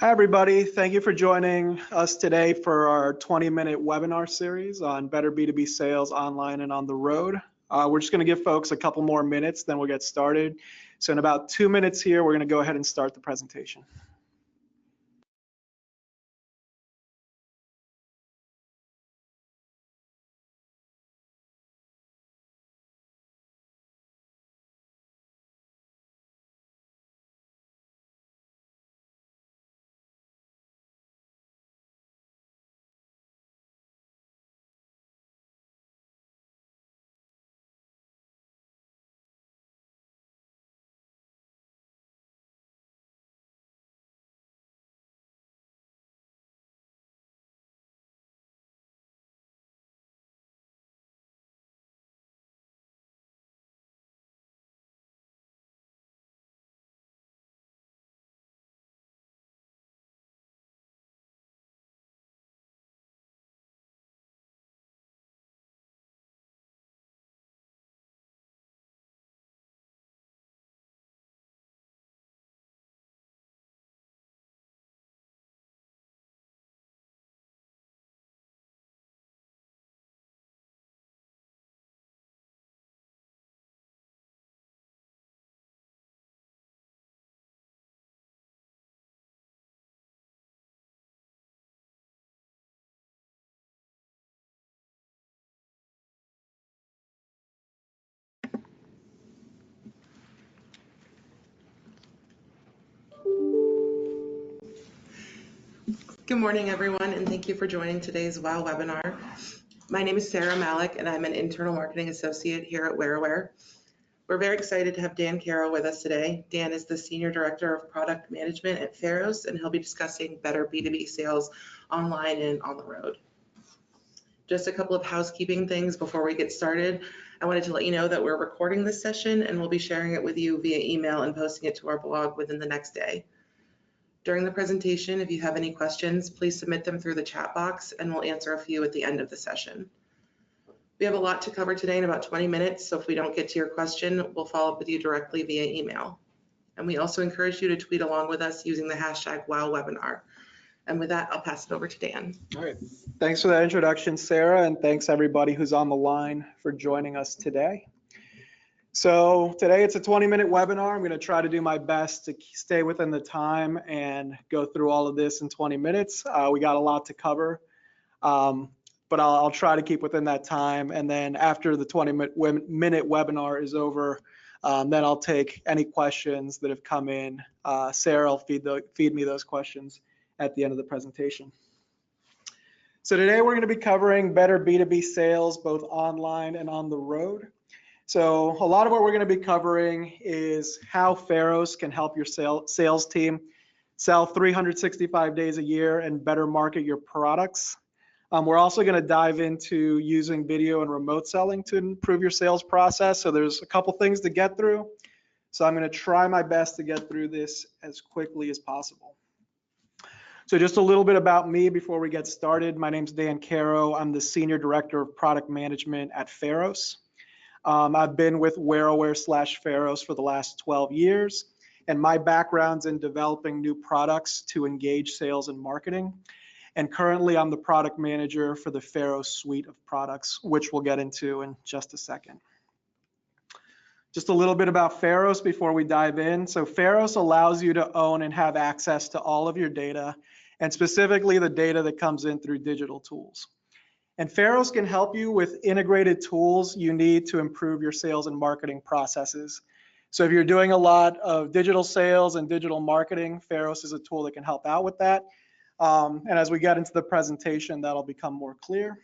Hi, everybody. Thank you for joining us today for our 20-minute webinar series on better B2B sales online and on the road. We're just going to give folks a couple more minutes, then we'll get started. So in about 2 minutes here, we're going to go ahead and start the presentation. Good morning, everyone, and thank you for joining today's WOW webinar. My name is Sarah Malik, and I'm an Internal Marketing Associate here at WearAware. We're very excited to have Dan Caro with us today. Dan is the Senior Director of Product Management at Pharos, and he'll be discussing better B2B sales online and on the road. Just a couple of housekeeping things before we get started. I wanted to let you know that we're recording this session, and we'll be sharing it with you via email and posting it to our blog within the next day. During the presentation, if you have any questions, please submit them through the chat box and we'll answer a few at the end of the session. We have a lot to cover today in about 20 minutes, so if we don't get to your question, we'll follow up with you directly via email. And we also encourage you to tweet along with us using the hashtag WowWebinar. And with that, I'll pass it over to Dan. All right. Thanks for that introduction, Sarah, and thanks everybody who's on the line for joining us today. So today it's a 20-minute webinar. I'm going to try to do my best to stay within the time and go through all of this in 20 minutes. We got a lot to cover, but I'll try to keep within that time. And then after the 20-minute webinar is over, then I'll take any questions that have come in. Sarah will feed me those questions at the end of the presentation. So today we're going to be covering better B2B sales, both online and on the road. So a lot of what we're going to be covering is how Pharos can help your sales team sell 365 days a year and better market your products. We're also going to dive into using video and remote selling to improve your sales process. So there's a couple things to get through. So I'm going to try my best to get through this as quickly as possible. So just a little bit about me before we get started. My name's Dan Caro. I'm the Senior Director of Product Management at Pharos. I've been with WearAware/Pharos for the last 12 years, and my background's in developing new products to engage sales and marketing. And currently, I'm the product manager for the Pharos suite of products, which we'll get into in just a second. Just a little bit about Pharos before we dive in. So Pharos allows you to own and have access to all of your data, and specifically the data that comes in through digital tools. And Pharos can help you with integrated tools you need to improve your sales and marketing processes. So if you're doing a lot of digital sales and digital marketing, Pharos is a tool that can help out with that. And as we get into the presentation, that'll become more clear.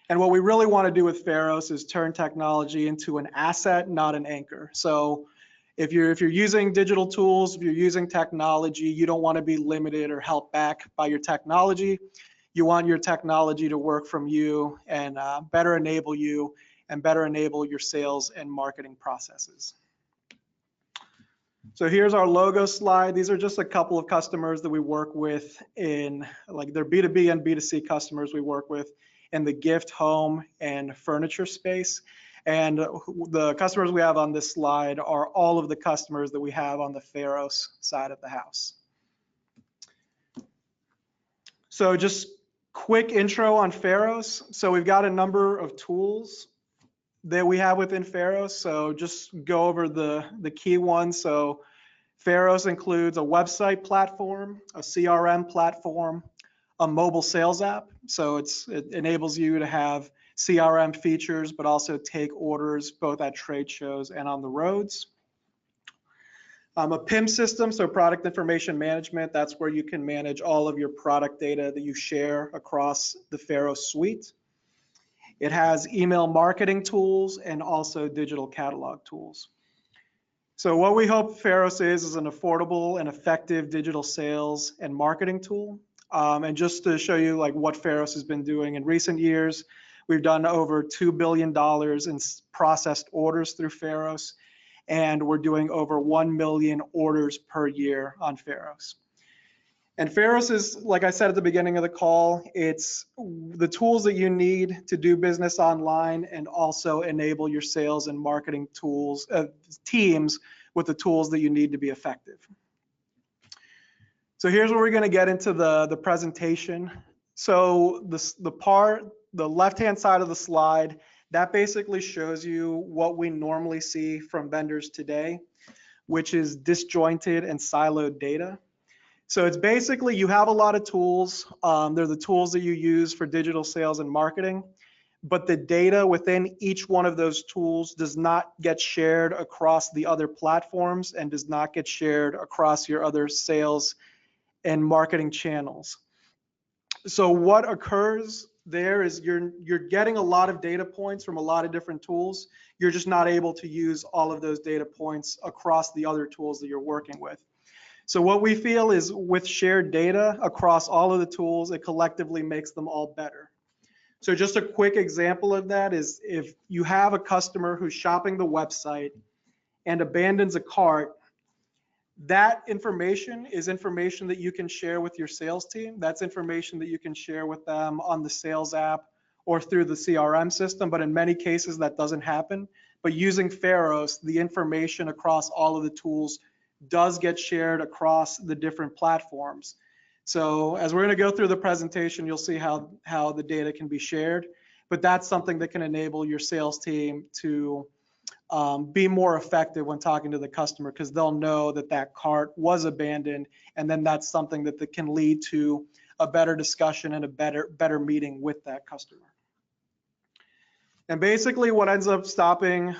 And what we really want to do with Pharos is turn technology into an asset, not an anchor. So if you're using digital tools, if you're using technology, you don't want to be limited or held back by your technology. You want your technology to work from you and better enable you and better enable your sales and marketing processes. So here's our logo slide. These are just a couple of customers that we work with in, like, they're B2B and B2C customers we work with in the gift, home, and furniture space. And the customers we have on this slide are all of the customers that we have on the Pharos side of the house. So just quick intro on Pharos. So we've got a number of tools that we have within Pharos. So just go over the key ones. So Pharos includes a website platform, a CRM platform, a mobile sales app. So it enables you to have CRM features, but also take orders both at trade shows and on the roads. A PIM system, so product information management, that's where you can manage all of your product data that you share across the Pharos suite. It has email marketing tools and also digital catalog tools. So what we hope Pharos is an affordable and effective digital sales and marketing tool. And just to show you like what Pharos has been doing in recent years, we've done over $2 billion in processed orders through Pharos, and we're doing over 1 million orders per year on Pharos. And Pharos is, like I said at the beginning of the call, it's the tools that you need to do business online and also enable your sales and marketing tools, teams with the tools that you need to be effective. So here's where we're going to get into the presentation. So the left-hand side of the slide, that basically shows you what we normally see from vendors today, which is disjointed and siloed data. So it's basically you have a lot of tools. They're the tools that you use for digital sales and marketing, but the data within each one of those tools does not get shared across the other platforms and does not get shared across your other sales and marketing channels. So what occurs there is you're getting a lot of data points from a lot of different tools. You're just not able to use all of those data points across the other tools that you're working with. So what we feel is with shared data across all of the tools, it collectively makes them all better. So just a quick example of that is if you have a customer who's shopping the website and abandons a cart, that information is information that you can share with your sales team. That's information that you can share with them on the sales app or through the CRM system, but in many cases that doesn't happen. But using Pharos, the information across all of the tools does get shared across the different platforms. So as we're going to go through the presentation, you'll see how the data can be shared, but that's something that can enable your sales team to be more effective when talking to the customer, because they'll know that that cart was abandoned, and then that's something that can lead to a better discussion and a better meeting with that customer. And basically what ends up stopping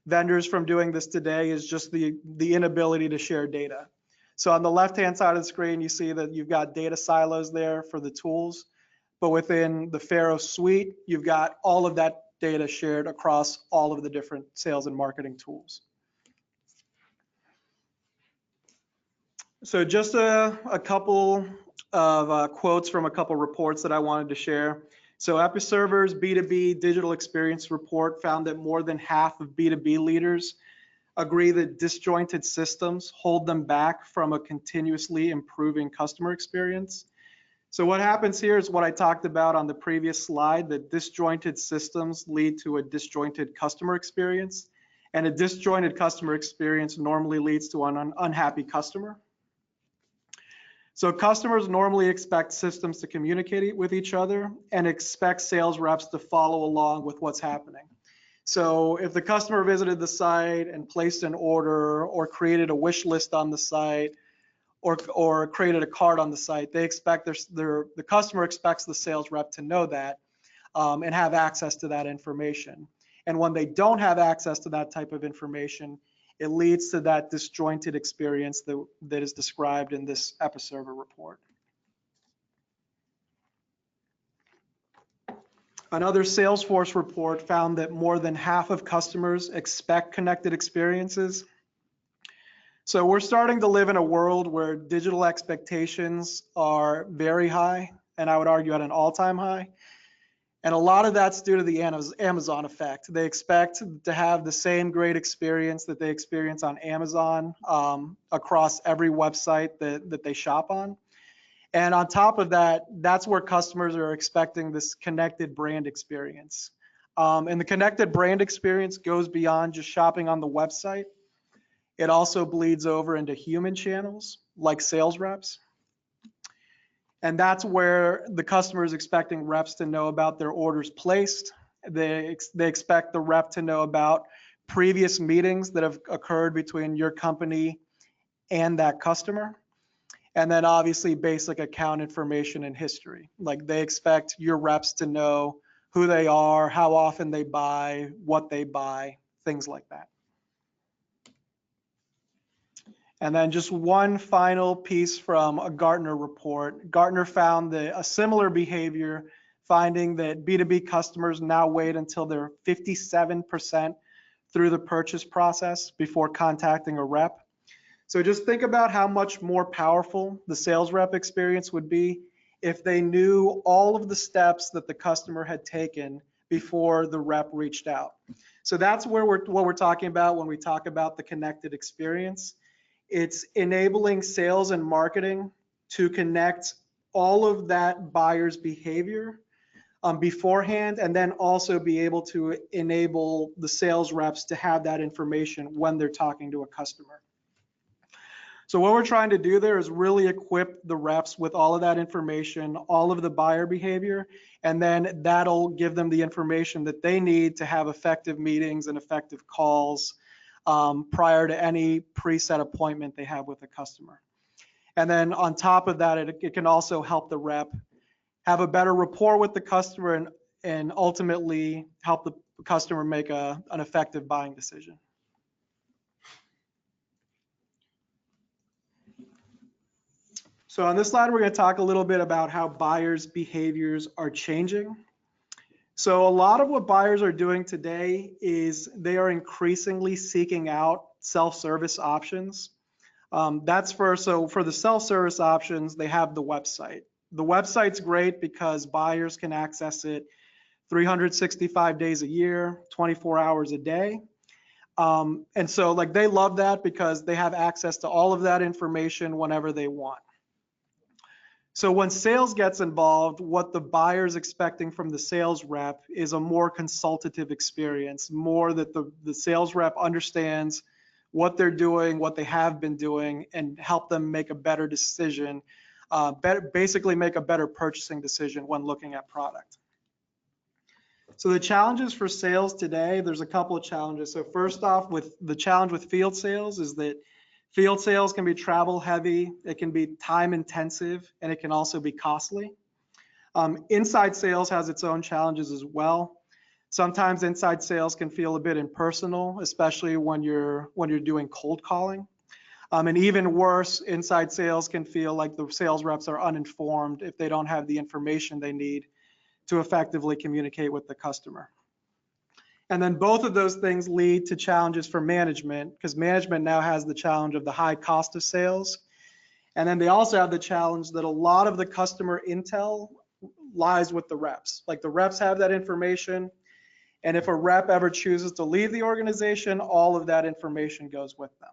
vendors from doing this today is just the inability to share data. So on the left-hand side of the screen, you see that you've got data silos there for the tools, but within the Pharos suite, you've got all of that data shared across all of the different sales and marketing tools. So just a couple of quotes from a couple reports that I wanted to share. So Episerver's B2B Digital Experience Report found that more than half of B2B leaders agree that disjointed systems hold them back from a continuously improving customer experience. So what happens here is what I talked about on the previous slide, that disjointed systems lead to a disjointed customer experience, and a disjointed customer experience normally leads to an unhappy customer. So customers normally expect systems to communicate with each other and expect sales reps to follow along with what's happening. So if the customer visited the site and placed an order or created a wish list on the site, or created a card on the site, they expect the customer expects the sales rep to know that and have access to that information. And when they don't have access to that type of information, it leads to that disjointed experience that is described in this Episerver report. Another Salesforce report found that more than half of customers expect connected experiences. So we're starting to live in a world where digital expectations are very high, and I would argue at an all-time high. And a lot of that's due to the Amazon effect. They expect to have the same great experience that they experience on Amazon across every website that they shop on. And on top of that, that's where customers are expecting this connected brand experience. And the connected brand experience goes beyond just shopping on the website. It also bleeds over into human channels like sales reps. And that's where the customer is expecting reps to know about their orders placed. They expect the rep to know about previous meetings that have occurred between your company and that customer. And then obviously basic account information and history. Like they expect your reps to know who they are, how often they buy, what they buy, things like that. And then just one final piece from a Gartner report. Gartner found that a similar behavior, finding that B2B customers now wait until they're 57% through the purchase process before contacting a rep. So just think about how much more powerful the sales rep experience would be if they knew all of the steps that the customer had taken before the rep reached out. So that's where what we're talking about when we talk about the connected experience. It's enabling sales and marketing to connect all of that buyer's behavior beforehand, and then also be able to enable the sales reps to have that information when they're talking to a customer. So what we're trying to do there is really equip the reps with all of that information, all of the buyer behavior, and then that'll give them the information that they need to have effective meetings and effective calls prior to any preset appointment they have with the customer. And then on top of that, it can also help the rep have a better rapport with the customer and ultimately help the customer make an effective buying decision. So on this slide, we're going to talk a little bit about how buyers' behaviors are changing. So a lot of what buyers are doing today is they are increasingly seeking out self-service options. For the self-service options, they have the website. The website's great because buyers can access it 365 days a year, 24 hours a day. And so like they love that because they have access to all of that information whenever they want. So when sales gets involved, what the buyer's expecting from the sales rep is a more consultative experience, more that the sales rep understands what they're doing, what they have been doing, and help them make a better decision, basically make a better purchasing decision when looking at product. So the challenges for sales today, there's a couple of challenges. So first off, with the challenge with field sales is that field sales can be travel heavy, it can be time intensive, and it can also be costly. Inside sales has its own challenges as well. Sometimes inside sales can feel a bit impersonal, especially when you're doing cold calling. And even worse, inside sales can feel like the sales reps are uninformed if they don't have the information they need to effectively communicate with the customer. And then both of those things lead to challenges for management, because management now has the challenge of the high cost of sales. And then they also have the challenge that a lot of the customer intel lies with the reps. Like the reps have that information, and if a rep ever chooses to leave the organization, all of that information goes with them.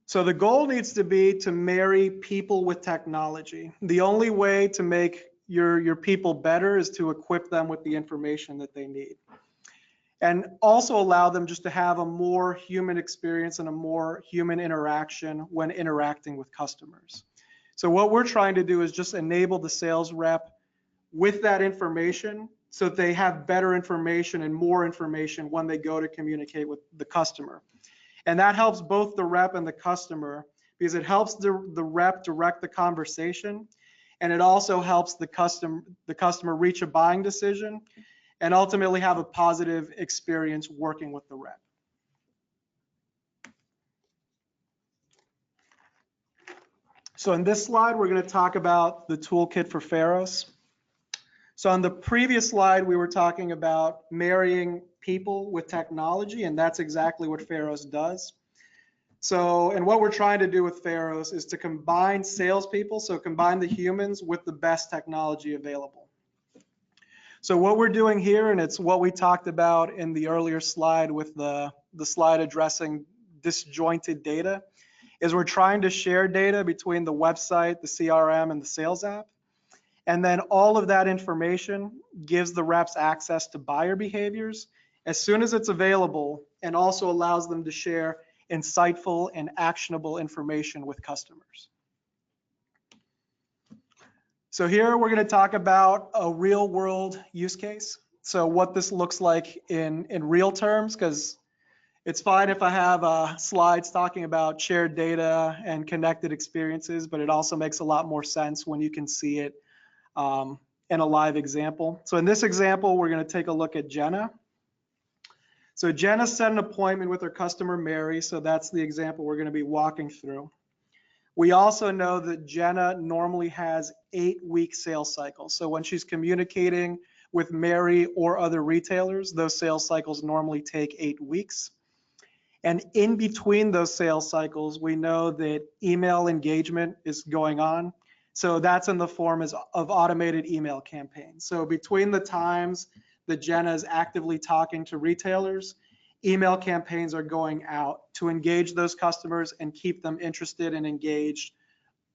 So the goal needs to be to marry people with technology. The only way to make your people better is to equip them with the information that they need. And also allow them just to have a more human experience and a more human interaction when interacting with customers. So what we're trying to do is just enable the sales rep with that information so that they have better information and more information when they go to communicate with the customer. And that helps both the rep and the customer because it helps the rep direct the conversation, and it also helps the customer reach a buying decision and ultimately have a positive experience working with the rep. So in this slide, we're going to talk about the toolkit for Pharos. So on the previous slide, we were talking about marrying people with technology, and that's exactly what Pharos does. So, and what we're trying to do with Pharos is to combine salespeople, so combine the humans with the best technology available. So what we're doing here, and it's what we talked about in the earlier slide with the slide addressing disjointed data, is we're trying to share data between the website, the CRM, and the sales app. And then all of that information gives the reps access to buyer behaviors as soon as it's available, and also allows them to share insightful and actionable information with customers. So here we're going to talk about a real world use case. So what this looks like in real terms, because it's fine if I have slides talking about shared data and connected experiences, but it also makes a lot more sense when you can see it in a live example. So in this example, we're going to take a look at Jenna. So Jenna set an appointment with her customer, Mary. So that's the example we're going to be walking through. We also know that Jenna normally has 8-week sales cycles. So when she's communicating with Mary or other retailers, those sales cycles normally take 8 weeks. And in between those sales cycles, we know that email engagement is going on. So that's in the form of automated email campaigns. So between the times that Jenna is actively talking to retailers, email campaigns are going out to engage those customers and keep them interested and engaged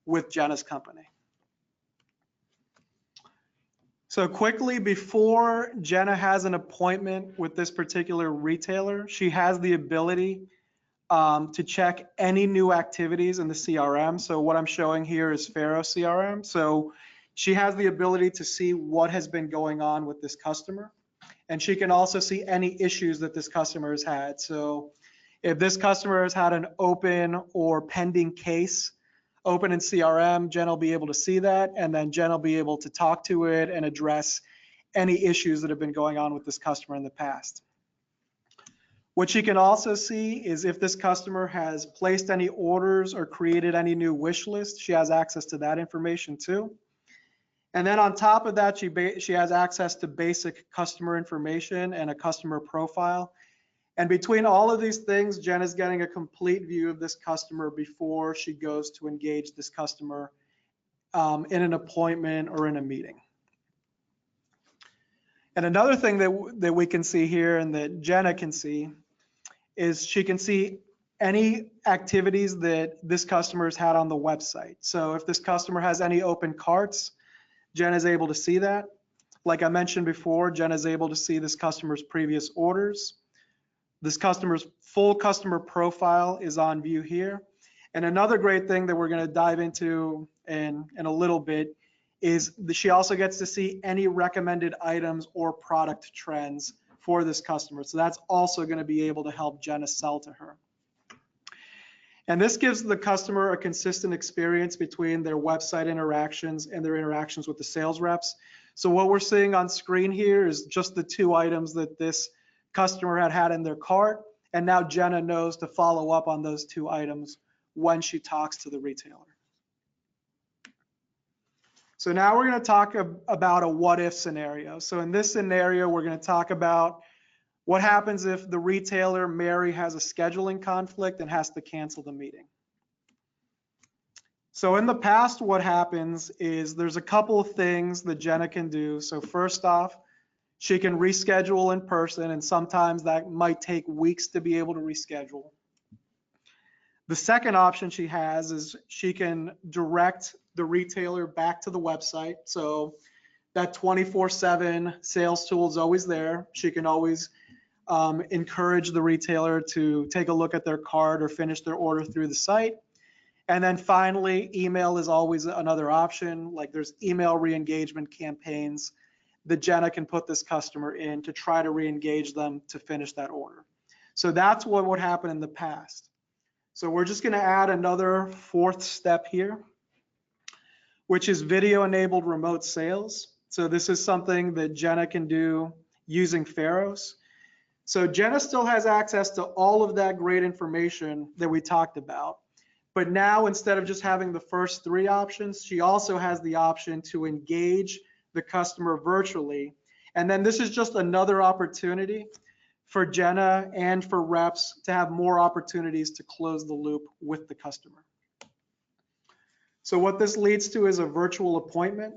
with Jenna's company. So quickly, before Jenna has an appointment with this particular retailer, she has the ability to check any new activities in the CRM. So what I'm showing here is Pharos CRM. So she has the ability to see what has been going on with this customer. And she can also see any issues that this customer has had. So if this customer has had an open or pending case open in CRM, Jen will be able to see that, and then Jen will be able to talk to it and address any issues that have been going on with this customer in the past. What she can also see is if this customer has placed any orders or created any new wish lists, she has access to that information too. And then on top of that, she has access to basic customer information and a customer profile. And between all of these things, Jen is getting a complete view of this customer before she goes to engage this customer in an appointment or in a meeting. And another thing that we can see here and that Jenna can see is she can see any activities that this customer has had on the website. So if this customer has any open carts, Jen is able to see that. Like I mentioned before, Jen is able to see this customer's previous orders. This customer's full customer profile is on view here. And another great thing that we're going to dive into in a little bit is that she also gets to see any recommended items or product trends for this customer. So that's also going to be able to help Jenna sell to her. And this gives the customer a consistent experience between their website interactions and their interactions with the sales reps. So what we're seeing on screen here is just the 2 items that this customer had in their cart. And now Jenna knows to follow up on those 2 items when she talks to the retailer. So now we're going to talk about a what-if scenario. So in this scenario, we're going to talk about what happens if the retailer, Mary, has a scheduling conflict and has to cancel the meeting. So in the past, what happens is there's a couple of things that Jenna can do. So first off, she can reschedule in person, and sometimes that might take weeks to be able to reschedule. The second option she has is she can direct the retailer back to the website. So that 24/7 sales tool is always there. She can always encourage the retailer to take a look at their cart or finish their order through the site. And then finally, email is always another option. Like there's email re-engagement campaigns that Jenna can put this customer in to try to re-engage them to finish that order. So that's what would happen in the past. So we're just going to add another 4th step here, which is video-enabled remote sales. So this is something that Jenna can do using Pharos. So Jenna still has access to all of that great information that we talked about. But now, instead of just having the first 3 options, she also has the option to engage the customer virtually. And then this is just another opportunity for Jenna and for reps to have more opportunities to close the loop with the customer. So what this leads to is a virtual appointment.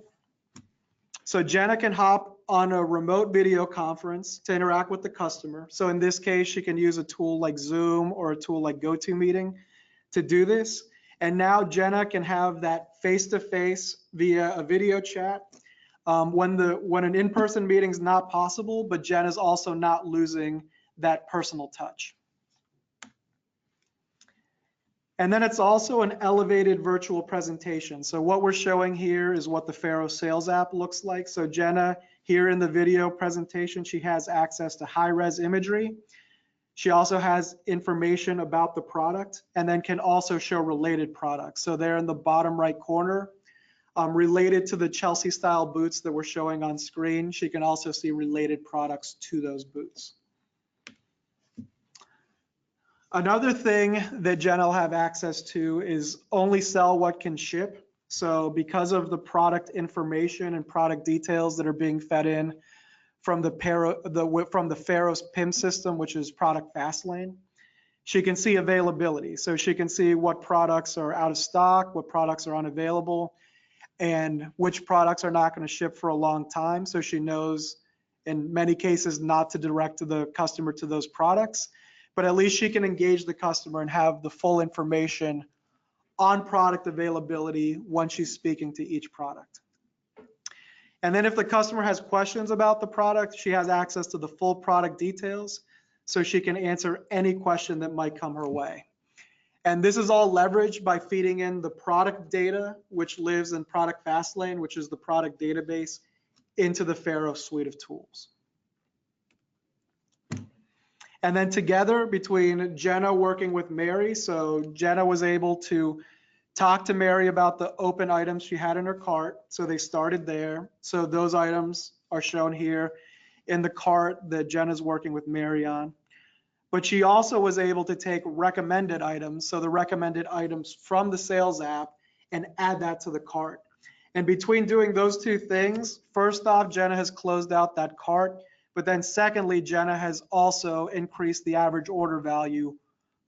So Jenna can hop on a remote video conference to interact with the customer. So in this case, she can use a tool like Zoom or a tool like GoToMeeting to do this. And now Jenna can have that face-to-face via a video chat when an in-person meeting is not possible, but Jen is also not losing that personal touch. And then it's also an elevated virtual presentation. So what we're showing here is what the Pharos sales app looks like. So Jenna, here in the video presentation, she has access to high-res imagery. She also has information about the product and then can also show related products. So there in the bottom right corner, related to the Chelsea style boots that we're showing on screen, she can also see related products to those boots. Another thing that Jen will have access to is only sell what can ship. So because of the product information and product details that are being fed in from the Pharos PIM system, which is product Fastlane, she can see availability. So she can see what products are out of stock, what products are unavailable, and which products are not going to ship for a long time. So she knows in many cases not to direct the customer to those products, but at least she can engage the customer and have the full information on product availability when she's speaking to each product. And then if the customer has questions about the product, she has access to the full product details, so she can answer any question that might come her way. And this is all leveraged by feeding in the product data, which lives in Product Fastlane, which is the product database, into the Pharos suite of tools. And then together between Jenna working with Mary, so Jenna was able to talk to Mary about the open items she had in her cart. So they started there. So those items are shown here in the cart that Jenna's working with Mary on. But she also was able to take recommended items, so the recommended items from the sales app, and add that to the cart. And between doing those two things, first off, Jenna has closed out that cart. But then secondly, Jenna has also increased the average order value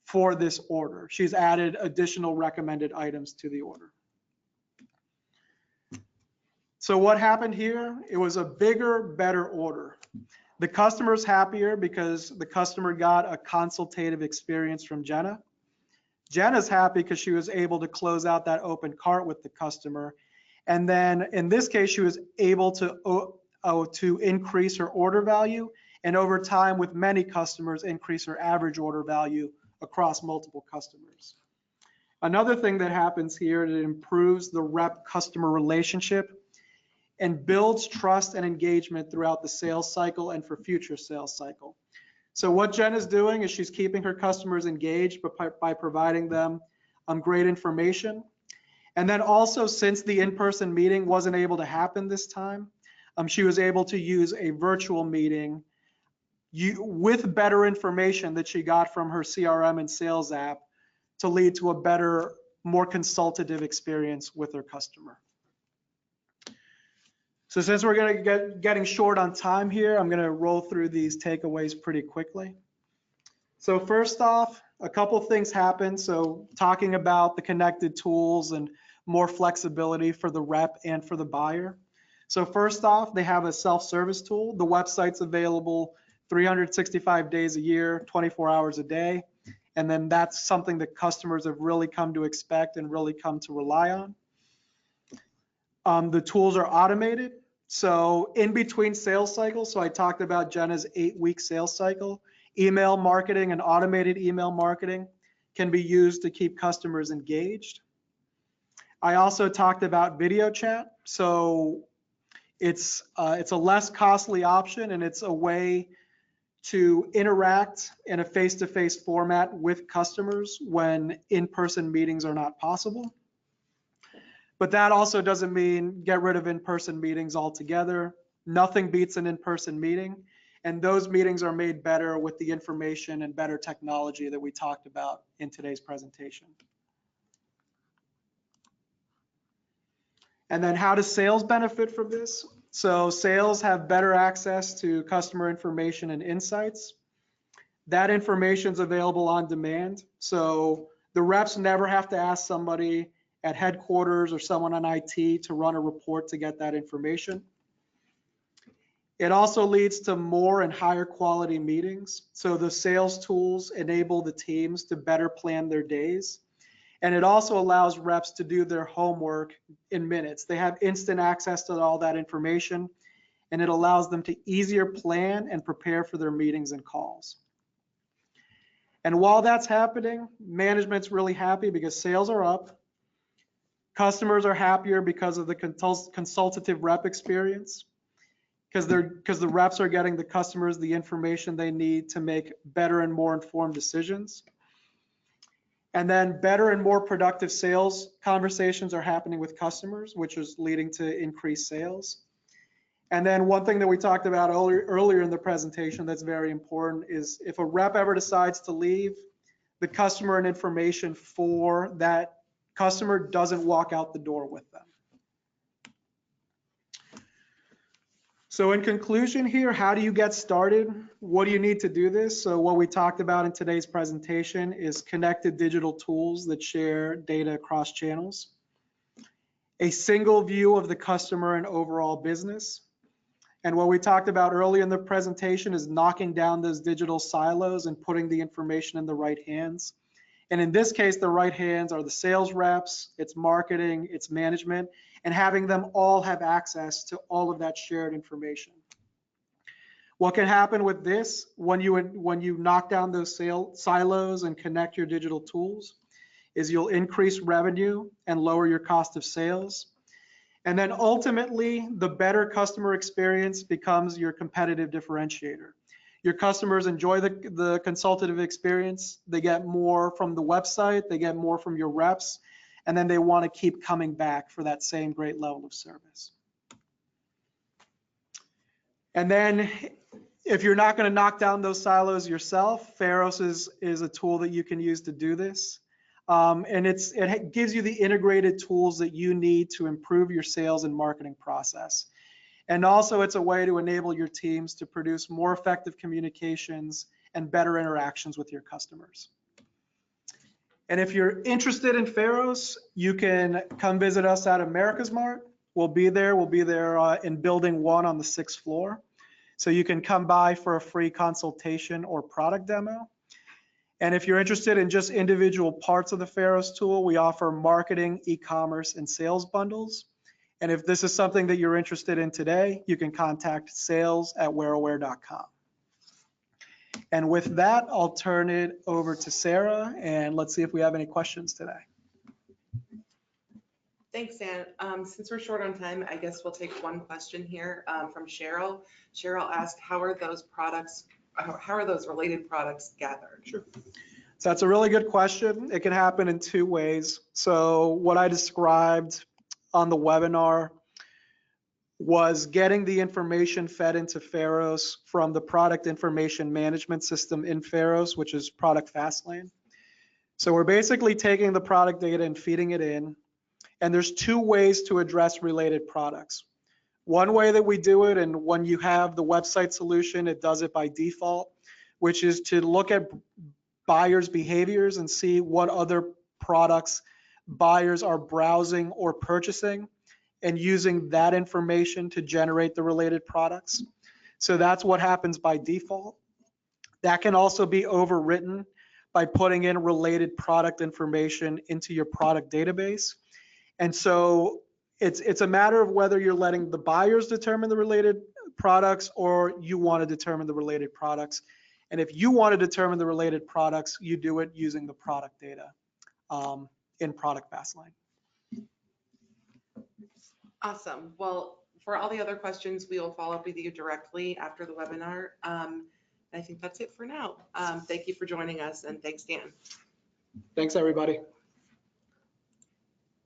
for this order. She's added additional recommended items to the order. So what happened here? It was a bigger, better order. The customer's happier because the customer got a consultative experience from Jenna. Jenna's happy because she was able to close out that open cart with the customer. And then in this case, she was able to increase her order value, and over time with many customers increase her average order value across multiple customers. Another thing that happens here, it improves the rep customer relationship and builds trust and engagement throughout the sales cycle and for future sales cycle. So what Jen is doing is she's keeping her customers engaged by providing them great information. And then also, since the in-person meeting wasn't able to happen this time, she was able to use a virtual meeting with better information that she got from her CRM and sales app to lead to a better, more consultative experience with her customer. So since we're going to getting short on time here, I'm going to roll through these takeaways pretty quickly. So first off, a couple things happened. So talking about the connected tools and more flexibility for the rep and for the buyer. So first off, they have a self-service tool. The website's available 365 days a year, 24 hours a day. And then that's something that customers have really come to expect and really come to rely on. The tools are automated. So in between sales cycles, so I talked about Jenna's 8-week sales cycle, email marketing and automated email marketing can be used to keep customers engaged. I also talked about video chat. So it's a less costly option, and it's a way to interact in a face-to-face format with customers when in-person meetings are not possible. But that also doesn't mean get rid of in-person meetings altogether. Nothing beats an in-person meeting, and those meetings are made better with the information and better technology that we talked about in today's presentation. And then how does sales benefit from this? So sales have better access to customer information and insights. That information is available on demand. So the reps never have to ask somebody at headquarters or someone on IT to run a report to get that information. It also leads to more and higher quality meetings. So the sales tools enable the teams to better plan their days. And it also allows reps to do their homework in minutes. They have instant access to all that information, and it allows them to easier plan and prepare for their meetings and calls. And while that's happening, management's really happy because sales are up. Customers are happier because of the consultative rep experience, because the reps are getting the customers the information they need to make better and more informed decisions. And then better and more productive sales conversations are happening with customers, which is leading to increased sales. And then one thing that we talked about earlier in the presentation that's very important is if a rep ever decides to leave, the customer and information for that customer doesn't walk out the door with them. So in conclusion here, how do you get started? What do you need to do this? So what we talked about in today's presentation is connected digital tools that share data across channels, a single view of the customer and overall business. And what we talked about earlier in the presentation is knocking down those digital silos and putting the information in the right hands. And in this case, the right hands are the sales reps, it's marketing, it's management, and having them all have access to all of that shared information. What can happen with this when you knock down those silos and connect your digital tools is you'll increase revenue and lower your cost of sales. And then ultimately, the better customer experience becomes your competitive differentiator. Your customers enjoy the consultative experience. They get more from the website, they get more from your reps, and then they want to keep coming back for that same great level of service. And then if you're not going to knock down those silos yourself, Pharos is a tool that you can use to do this. And it gives you the integrated tools that you need to improve your sales and marketing process. And also it's a way to enable your teams to produce more effective communications and better interactions with your customers. And if you're interested in Pharos, you can come visit us at AmericasMart. We'll be there in building 1 on the 6th floor. So you can come by for a free consultation or product demo. And if you're interested in just individual parts of the Pharos tool, we offer marketing, e-commerce, and sales bundles. And if this is something that you're interested in today, you can contact sales@wearaware.com. And with that, I'll turn it over to Sarah, and let's see if we have any questions today. Thanks, Dan. Since we're short on time, I guess we'll take one question here from Cheryl. Cheryl asked, how are those related products gathered? Sure. So that's a really good question. It can happen in 2 ways. So what I described on the webinar was getting the information fed into Pharos from the product information management system in Pharos, which is product Fastlane. So we're basically taking the product data and feeding it in. And there's 2 ways to address related products. One way that we do it, and when you have the website solution, it does it by default, which is to look at buyers' behaviors and see what other products buyers are browsing or purchasing, and using that information to generate the related products. So that's what happens by default. That can also be overwritten by putting in related product information into your product database. And so it's a matter of whether you're letting the buyers determine the related products or you want to determine the related products. And if you want to determine the related products, you do it using the product data in product Fastlane. Awesome. Well, for all the other questions, we will follow up with you directly after the webinar. I think that's it for now. Thank you for joining us, and thanks, Dan. Thanks, everybody.